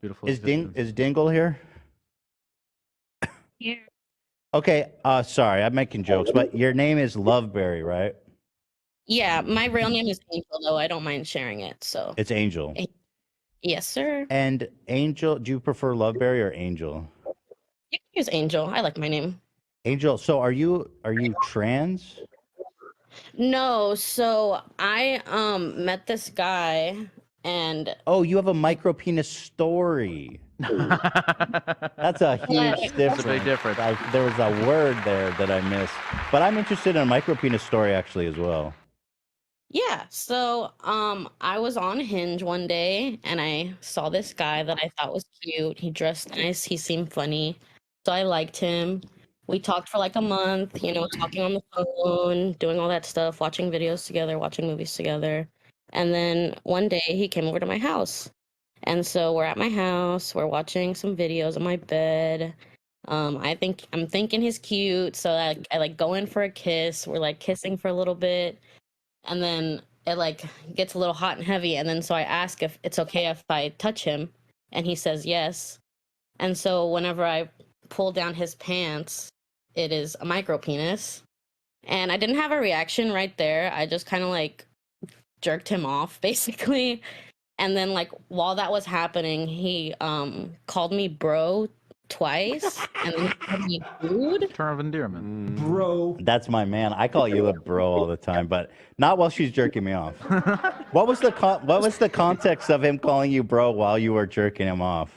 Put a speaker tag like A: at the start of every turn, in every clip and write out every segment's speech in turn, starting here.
A: Beautiful
B: Is
A: existence.
B: Dingle here?
C: Yeah.
B: Okay. Sorry, I'm making jokes, but your name is Loveberry, right?
C: Yeah, my real name is Angel, though. I don't mind sharing it. So,
B: It's Angel.
C: yes, sir.
B: And Angel, do you prefer Loveberry or Angel?
C: You can use Angel. I like my name.
B: Angel. So are you trans?
C: No, so I met this guy and
B: Oh, you have a micro penis story. That's a huge difference.
A: That's a big difference.
B: There was a word there that I missed, but I'm interested in a micro penis story actually as well.
C: yeah, so I was on Hinge one day and I saw this guy that I thought was cute. He dressed nice, he seemed funny. So I liked him. We talked for like a month, you know, talking on the phone, doing all that stuff, watching videos together, watching movies together. And then one day he came over to my house. And so we're at my house, we're watching some videos on my bed. I'm thinking he's cute, so I like go in for a kiss. We're like kissing for a little bit, and then it like gets a little hot and heavy, and then so I ask if it's okay if I touch him, and he says yes. And so whenever I pull down his pants, it is a micro penis. And I didn't have a reaction right there. I just kind of like jerked him off basically. And then like while that was happening, he called me bro twice and then he called me dude.
A: Term of endearment.
D: Bro.
B: That's my man. I call you a bro all the time, but not while she's jerking me off. What was the context of him calling you bro while you were jerking him off?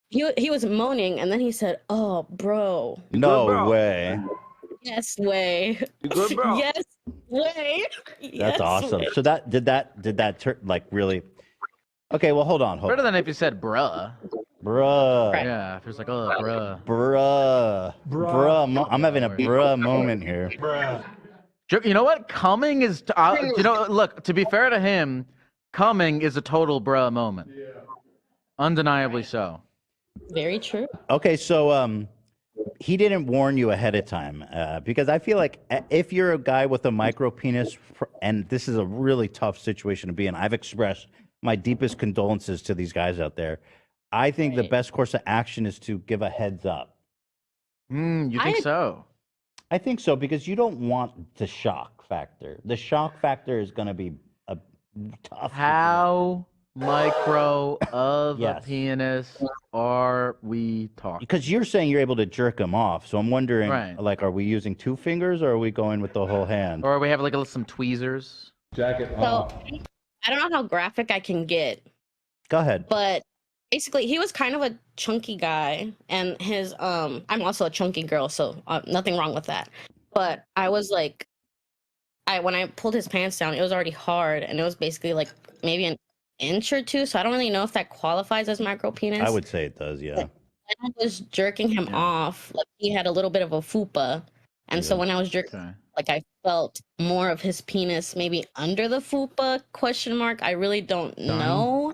C: He was moaning and then he said, "Oh, bro."
B: No
D: bro.
B: way.
C: Yes, way.
D: You good, bro?
C: Yes, way.
B: That's
C: Yes,
B: awesome.
C: way.
B: So did that like really? Okay, well hold on.
A: Better than if you said bruh.
B: Bruh.
C: Right.
A: Yeah, if it was like, oh, bruh.
B: Bruh. I'm having a bruh moment here.
D: Bruh.
A: You know what? Coming is, you know, look, to be fair to him, coming is a total bruh moment.
D: Yeah.
A: Undeniably so.
C: Very true.
B: Okay, so he didn't warn you ahead of time because I feel like if you're a guy with a micro penis, and this is a really tough situation to be in, I've expressed my deepest condolences to these guys out there. I think the best course of action is to give a heads up.
A: You think so?
B: I think so because you don't want the shock factor. The shock factor is going to be a tough.
A: How micro of
B: Yes.
A: a penis are we talking?
B: Because you're saying you're able to jerk him off, so I'm wondering,
A: Right.
B: like, are we using 2 fingers or are we going with the whole hand?
A: Or we have like some tweezers.
D: Jacket
C: So
D: off.
C: I don't know how graphic I can get,
B: Go ahead.
C: but basically he was kind of a chunky guy and his I'm also a chunky girl, so nothing wrong with that. But I was like when I pulled his pants down, it was already hard and it was basically like maybe an inch or two, so I don't really know if that qualifies as micro penis.
B: I would say it does, yeah.
C: When I was jerking him off, like he had a little bit of a fupa, and so when I was jerking, like I felt more of his penis maybe under the fupa ? I really don't know.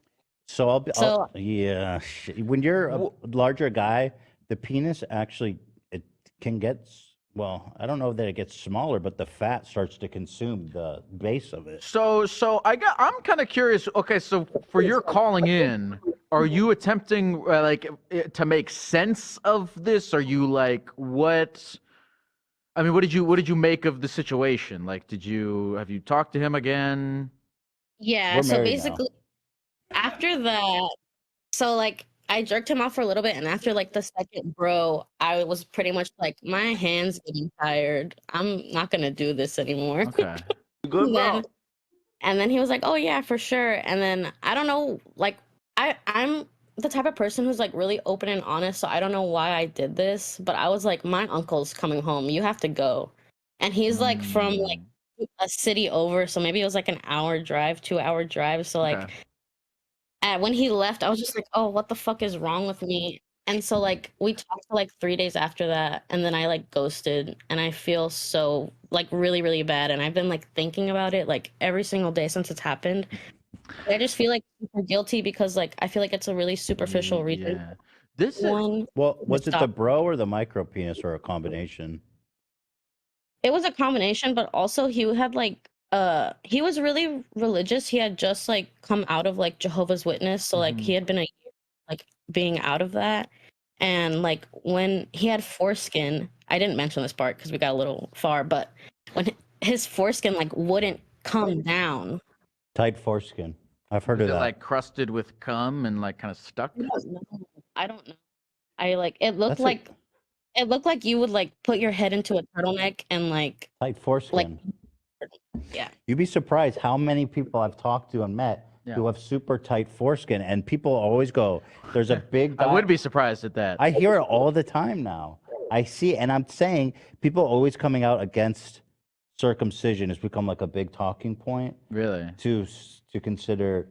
B: So
C: So-
B: yeah. When you're a larger guy, the penis actually it can get well. I don't know that it gets smaller, but the fat starts to consume the base of it.
A: So I'm kind of curious. Okay, so for your calling in, are you attempting to make sense of this? Are you like what? I mean, what did you make of the situation? Like, have you talked to him again?
C: Yeah,
B: We're
C: so
B: married now.
C: basically after that, so like I jerked him off for a little bit, and after like the second bro, I was pretty much like, my hands getting tired. I'm not gonna do this anymore.
A: Okay.
D: You good, bro?
C: And then he was like, "Oh yeah, for sure." And then I don't know, like I'm the type of person who's like really open and honest, so I don't know why I did this, but I was like, my uncle's coming home. You have to go. And he's like from like a city over, so maybe it was like an hour drive, 2-hour drive. So like when he left, I was just like, "Oh, what the fuck is wrong with me?" And so like we talked for like 3 days after that, and then I like ghosted, and I feel so like really, really bad. And I've been like thinking about it like every single day since it's happened. I just feel like super guilty because like I feel like it's a really superficial reason.
A: Yeah. This is
C: One,
B: Well, was it the
C: Stop.
B: bro or the micro penis or a combination?
C: it was a combination, but also he had like he was really religious. He had just like come out of like Jehovah's Witness, so like he had been like being out of that. And like when he had foreskin, I didn't mention this part because we got a little far, but when his foreskin like wouldn't come down.
B: Tight foreskin. I've heard
A: Was
B: of
A: it
B: that.
A: like crusted with cum and like kind of stuck?
C: I don't know. I don't know. I like it looked
B: That's a
C: like it looked like you would like put your head into a turtleneck and like
B: tight foreskin.
C: yeah.
B: You'd be surprised how many people I've talked to and met
A: Yeah.
B: who have super tight foreskin, and people always go, "There's a big."
A: I
B: guy.
A: would be surprised at that.
B: I hear it all the time now. I see, and I'm saying people always coming out against circumcision has become like a big talking point
A: Really?
B: to consider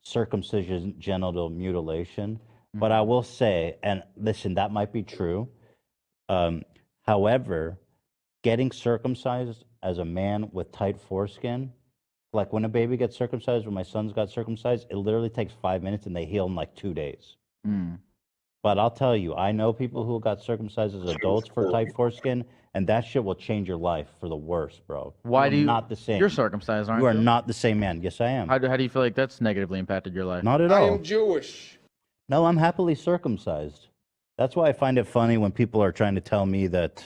B: circumcision genital mutilation. But I will say, and listen, that might be true. However, getting circumcised as a man with tight foreskin, like when a baby gets circumcised, when my sons got circumcised, it literally takes 5 minutes and they heal in like 2 days.
A: Mm.
B: But I'll tell you, I know people who got circumcised as adults for tight foreskin, and that shit will change your life for the worse, bro.
A: Why
B: You
A: do
B: are
A: you?
B: not the same.
A: You're circumcised, aren't
B: You
A: you?
B: are not the same man. Yes, I am.
A: How do you feel like that's negatively impacted your life?
B: Not at
D: I
B: all.
D: am Jewish.
B: No, I'm happily circumcised. That's why I find it funny when people are trying to tell me that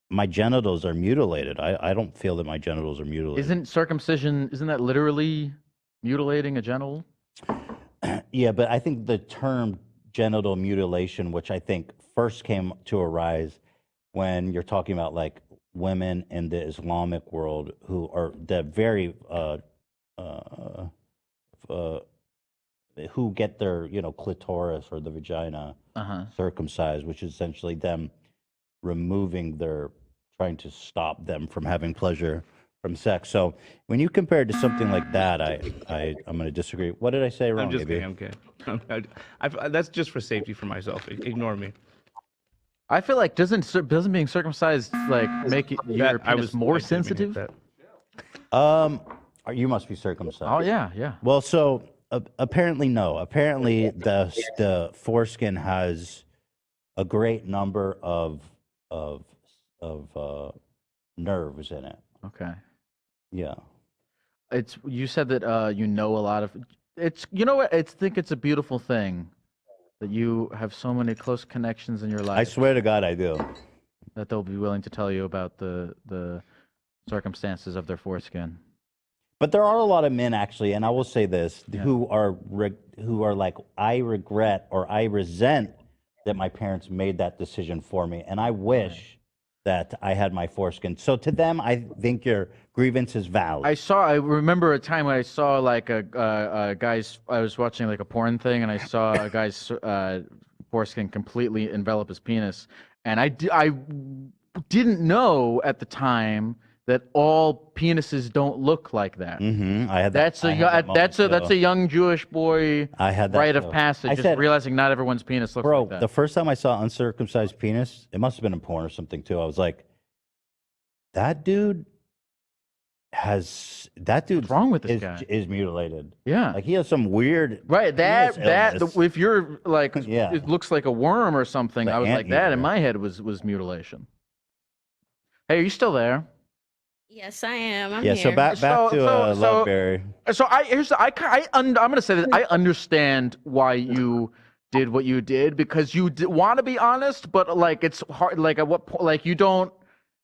B: my genitals are mutilated. I don't feel that my genitals are mutilated.
A: Isn't that literally mutilating a genital?
B: Yeah, but I think the term genital mutilation, which I think first came to arise when you're talking about like women in the Islamic world who are the very who get their clitoris or the vagina circumcised, which is essentially them removing trying to stop them from having pleasure from sex. So when you compare it to something like that, I'm going to disagree. What did I say wrong?
D: I'm just
B: AB?
D: kidding. I'm kidding. That's just for safety for myself. Ignore me.
A: I feel like doesn't being circumcised like make your penis more sensitive?
B: You must be circumcised.
A: Oh yeah.
B: Well, so apparently no. Apparently the foreskin has a great number of nerves in it.
A: Okay.
B: Yeah.
A: You said that you know a lot of it's what I think it's a beautiful thing that you have so many close connections in your life.
B: I swear to God I do.
A: That they'll be willing to tell you about the circumstances of their foreskin.
B: But there are a lot of men actually, and I will say this, who are like, I regret or I resent that my parents made that decision for me, and I wish that I had my foreskin. So to them, I think your grievance is valid.
A: I remember a time when I saw like a guy's. I was watching like a porn thing, and I saw a guy's foreskin completely envelop his penis, and I didn't know at the time that all penises don't look like that.
B: I had that.
A: That's a young Jewish boy.
B: I had that
A: rite
B: too.
A: of passage.
B: I
A: Just
B: said,
A: realizing not everyone's penis looks
B: bro,
A: like that.
B: the first time I saw uncircumcised penis, it must have been in porn or something too. I was like, that dude
A: What's wrong with this guy?
B: is mutilated.
A: Yeah.
B: Like he has some weird
A: Right,
B: penis illness.
A: if you're like,
B: Yeah.
A: it looks like a worm or something.
B: The
A: I was like, that in
B: anteater.
A: my head was mutilation. Hey, are you still there?
C: Yes, I am. I'm
B: Yeah,
C: here.
B: so back to Loveberry.
A: So I'm gonna say that I understand why you did what you did because you want to be honest, but like it's hard. Like at what point, like you don't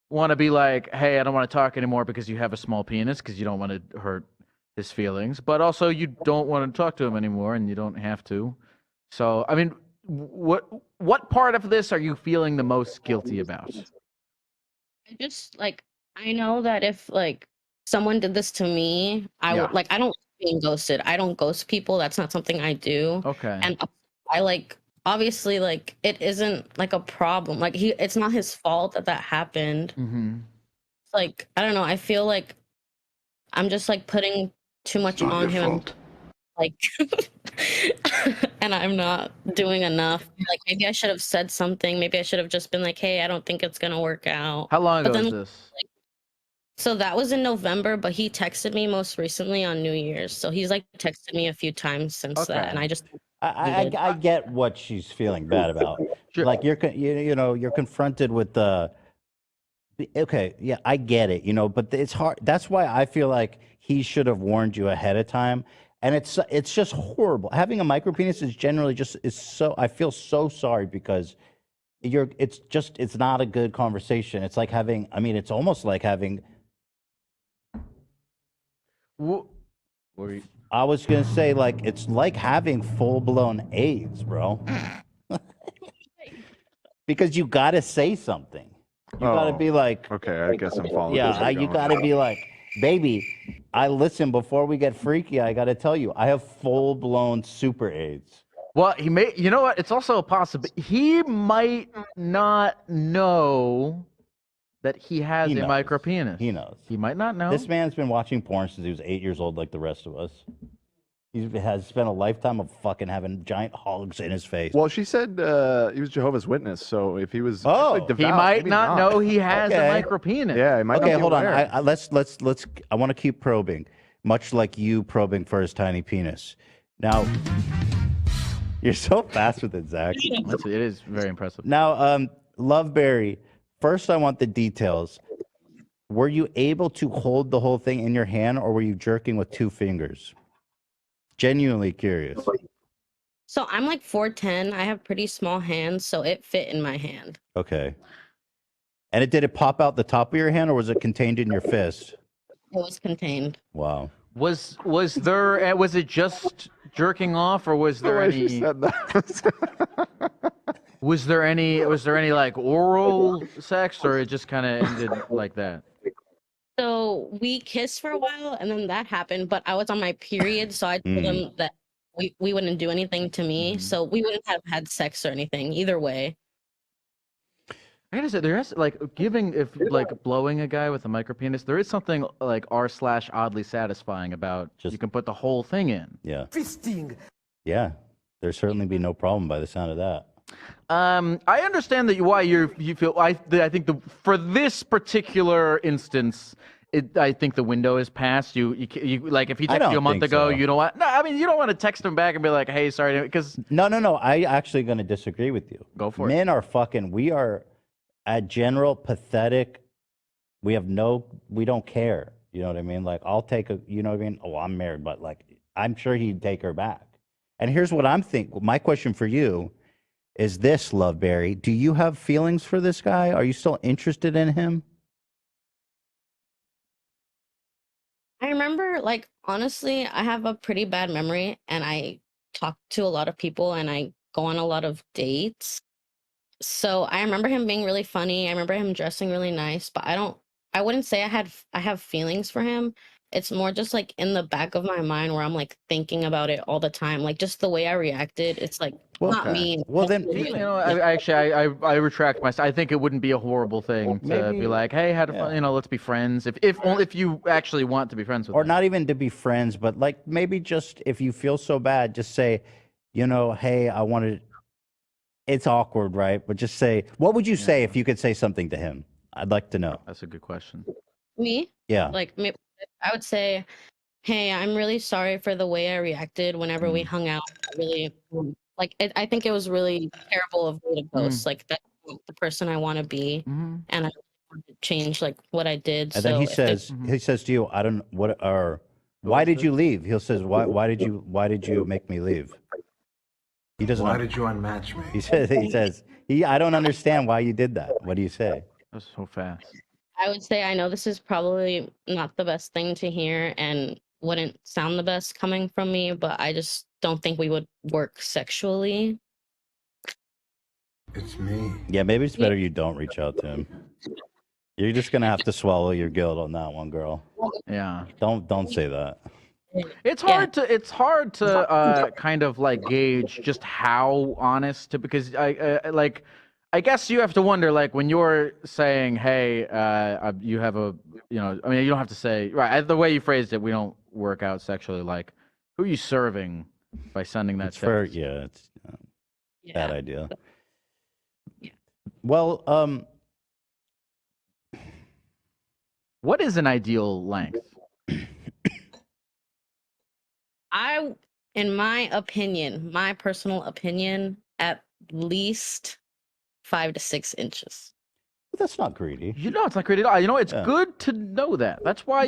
A: want to be like, hey, I don't want to talk anymore because you have a small penis because you don't want to hurt his feelings, but also you don't want to talk to him anymore and you don't have to. So I mean, what part of this are you feeling the most guilty about?
C: I just like I know that if like someone did this to me, I would like I don't like being ghosted. I don't ghost people. That's not something I do.
A: Okay.
C: And I like obviously like it isn't like a problem. Like it's not his fault that happened.
A: Mm-hmm.
C: It's like I don't know. I feel like I'm just like putting too much on him. Like and I'm not doing enough. Like maybe I should have said something. Maybe I should have just been like, hey, I don't think it's gonna work out.
A: How long ago was this?
C: Like, so that was in November, but he texted me most recently on New Year's. So he's like texted me a few times since that, and I just
B: I get what she's feeling bad about. Like you're confronted with the. Okay, yeah, I get it, but it's hard. That's why I feel like he should have warned you ahead of time. and it's just horrible. Having a micro penis is generally just is so. I feel so sorry because it's not a good conversation. It's like having. I mean, it's almost like having. I was gonna say like it's like having full blown AIDS, bro. Because you gotta say something. You gotta be like,
E: okay, I guess I'm following.
B: yeah, you gotta be like, baby. I listen before we get freaky. I gotta tell you, I have full blown super AIDS.
A: Well, he may. You know what? It's also a possibility. He might not know that he has
B: He
A: a
B: knows.
A: micro penis.
B: He knows.
A: He might not know.
B: This man's been watching porn since he was 8 years old, like the rest of us. He has spent a lifetime of fucking having giant hogs in his face.
E: Well, she said he was Jehovah's Witness, so if he was
B: Oh.
E: devout,
A: He might
E: maybe
A: not know he has
B: Okay.
A: a micro penis.
E: Yeah, he might
B: Okay,
E: not be
B: hold on.
E: aware.
B: Let's. I want to keep probing, much like you probing for his tiny penis. Now, you're so fast with it, Zach.
A: It is very impressive.
B: Now, Loveberry. First, I want the details. Were you able to hold the whole thing in your hand, or were you jerking with 2 fingers? Genuinely curious.
C: So I'm like 4'10". I have pretty small hands, so it fit in my hand.
B: Okay. And did it pop out the top of your hand, or was it contained in your fist?
C: It was contained.
B: Wow.
A: Was it just jerking off, or was
E: The
A: there
E: way she
A: any?
E: said that.
A: Was there any like oral sex, or it just kind of ended like that?
C: So we kissed for a while, and then that happened. But I was on my period, so I told him that we wouldn't do anything to me, so we wouldn't have had sex or anything either way.
A: I gotta say, there is like blowing a guy with a micro penis. There is something like r/oddly satisfying about you can put the whole thing in.
B: Yeah. Yeah. There'd certainly be no problem by the sound of that.
A: I understand that why you feel. I think for this particular instance, I think the window is past. You like if he texted you a month ago, you don't want. No, I mean you don't want to text him back and be like, "Hey, sorry," because
B: No. I actually going to disagree with you.
A: Go for it.
B: Men are fucking. We are, at general, pathetic. We don't care. You know what I mean? Like I'll take a. You know what I mean? Oh, I'm married, but like I'm sure he'd take her back. And here's what I'm thinking. My question for you is this, Loveberry. Do you have feelings for this guy? Are you still interested in him?
C: I remember, like, honestly, I have a pretty bad memory, and I talk to a lot of people, and I go on a lot of dates. So I remember him being really funny. I remember him dressing really nice, but I wouldn't say I have feelings for him. It's more just like in the back of my mind where I'm like thinking about it all the time. Like just the way I reacted, it's like not me.
B: Well, then,
A: you know, I retract myself. I think it wouldn't be a horrible thing to be like, "Hey, had fun. You know, let's be friends." If you actually want to be friends with,
B: or
A: them.
B: not even to be friends, but like maybe just if you feel so bad, just say, you know, hey, I wanted. It's awkward, right? But just say, what would you say if you could say something to him? I'd like to know.
A: That's a good question.
C: Me?
B: Yeah.
C: Like maybe I would say, "Hey, I'm really sorry for the way I reacted whenever we hung out. Really, I think it was really terrible of me to ghost. Like that's not the person I want to be, and I want to change like what I did."
B: And
C: so
B: then he
C: if there's-
B: says to you, I don't what or why did you leave? He'll says, why did you make me leave? He doesn't.
F: Why did you unmatch me?
B: He says, I don't understand why you did that. What do you say?
A: That's so fast.
C: I would say I know this is probably not the best thing to hear and wouldn't sound the best coming from me, but I just don't think we would work sexually.
F: It's me.
B: Yeah, maybe it's better you don't reach out to him. You're just gonna have to swallow your guilt on that one, girl.
A: Yeah.
B: Don't say that.
A: It's hard to kind of like gauge just how honest to, because I guess you have to wonder, like, when you're saying, hey, you have a, you know, I mean, you don't have to say, right, the way you phrased it, we don't work out sexually, like, who are you serving by sending that
B: It's for
A: text?
B: it's bad idea.
C: Yeah.
B: Well,
A: what is an ideal length?
C: In my opinion, my personal opinion, at least 5 to 6 inches.
B: that's not greedy.
A: You know, it's not great at all. You know, it's good to know that. That's why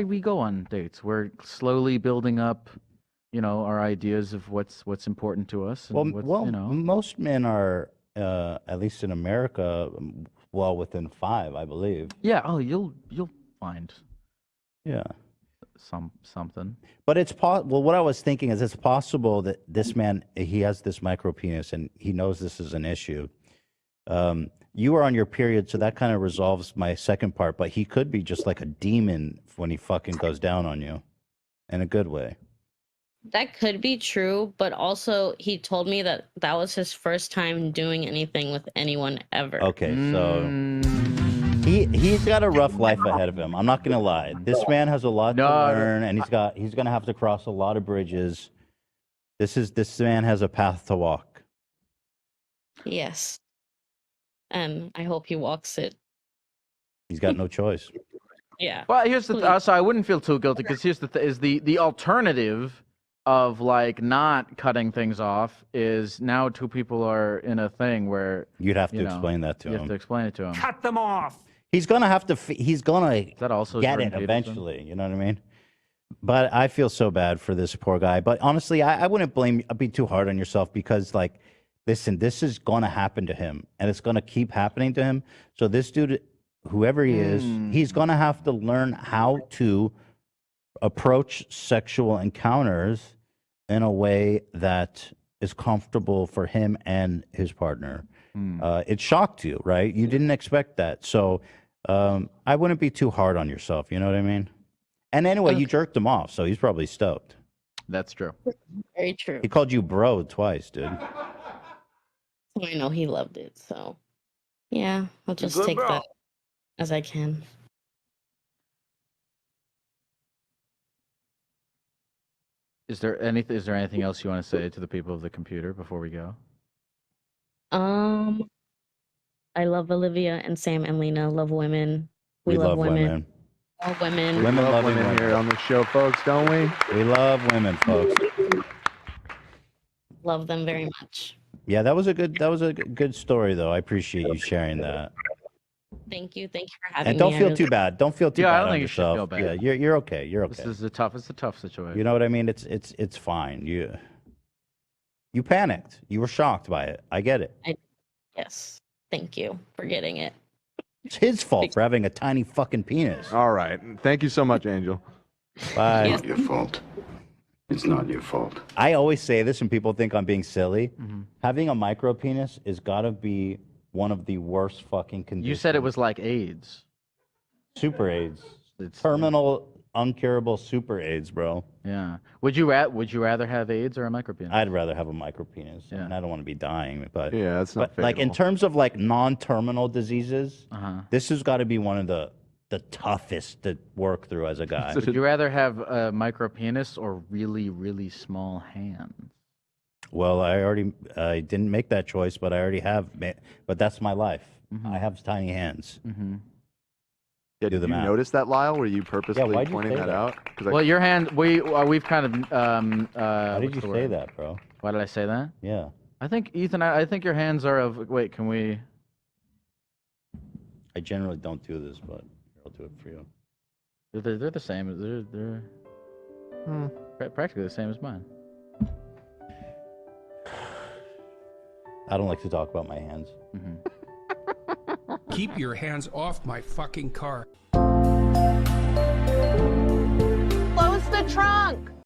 A: we go on dates. We're slowly building up our ideas of what's important to us. And what's,
B: most men are, at least in America, well within 5, I believe.
A: Yeah. Oh, you'll find
B: Yeah.
A: something.
B: But it's well, what I was thinking is it's possible that this man, he has this micro penis and he knows this is an issue. You are on your period, so that kind of resolves my second part, but he could be just like a demon when he fucking goes down on you in a good way.
C: That could be true, but also he told me that that was his first time doing anything with anyone ever.
B: Okay, so he's got a rough life ahead of him. I'm not gonna lie. This man has a lot to learn, and he's gonna have to cross a lot of bridges. This man has a path to walk.
C: Yes. And I hope he walks it.
B: He's got no choice.
C: Yeah.
A: Well, here's the so I wouldn't feel too guilty because here's the alternative of like not cutting things off is now 2 people are in a thing where
B: you'd have to explain that to him.
A: You have to explain it to him.
F: Cut them off.
B: He's gonna have to. He's gonna
A: that also
B: get it eventually. You know what I mean? But I feel so bad for this poor guy. But honestly, I wouldn't be too hard on yourself because, like, listen, this is gonna happen to him, and it's gonna keep happening to him. So this dude, whoever he is, he's gonna have to learn how to approach sexual encounters in a way that is comfortable for him and his partner. It shocked you, right? You didn't expect that. So I wouldn't be too hard on yourself. You know what I mean? And anyway, you jerked him off, so he's probably stoked.
A: That's true.
C: Very true.
B: He called you bro twice, dude.
C: I know he loved it, so yeah, I'll just
F: good
C: take
F: bro.
C: that as I can.
A: Is there anything else you want to say to the people of the computer before we go?
C: I love Olivia and Sam and Lena. Love women. We love women. All women.
E: We love
B: loving
E: women here on the show, folks, don't we?
B: We love women, folks.
C: Love them very much.
B: Yeah, that was a good story, though. I appreciate you sharing that.
C: Thank you. Thank you for having
B: And
C: me.
B: don't
C: I
B: feel
C: really-
B: too bad. Don't feel too
A: Yeah, I
B: bad
A: don't
B: on
A: think you should
B: yourself.
A: feel bad.
B: Yeah, you're okay. You're okay.
A: It's a tough situation.
B: You know what I mean? It's fine. You panicked. You were shocked by it. I get it.
C: Yes. Thank you for getting it.
B: It's his fault for having a tiny fucking penis.
E: All right. Thank you so much, Angel.
B: Bye.
C: Yes.
F: Your fault. It's not your fault.
B: I always say this, and people think I'm being silly. Having a micro penis is gotta be one of the worst fucking conditions.
A: You said it was like AIDS.
B: super AIDS.
A: It's
B: Terminal, uncurable super AIDS, bro.
A: Yeah. Would you rather have AIDS or a micropenis?
B: I'd rather have a micro penis.
A: Yeah.
B: And I don't want to be dying, but
E: Yeah, that's not
B: but like in
E: fatal.
B: terms of like non-terminal diseases,
A: Uh-huh.
B: this has got to be one of the toughest to work through as a guy.
A: Would you rather have a micropenis or really, really small hands?
B: Well, I didn't make that choice, but I already have. But that's my life. I have tiny hands.
A: Mm-hmm.
E: Yeah,
B: do
E: did
B: the
E: you
B: math.
E: notice that, Lyle? Were you purposely
B: why'd you
E: pointing
B: say
E: that
B: that?
E: out? 'Cause
A: Well, your hand. We've kind of.
B: Why did
A: what's
B: you
A: the
B: say
A: word?
B: that, bro?
A: Why did I say that?
B: Yeah.
A: I think Ethan. I think your hands are of. Wait, can we?
B: I generally don't do this, but I'll do it for you.
A: They're the same. They're practically the same as mine.
B: I don't like to talk about my hands.
G: Keep your hands off my fucking car.
H: Close the trunk.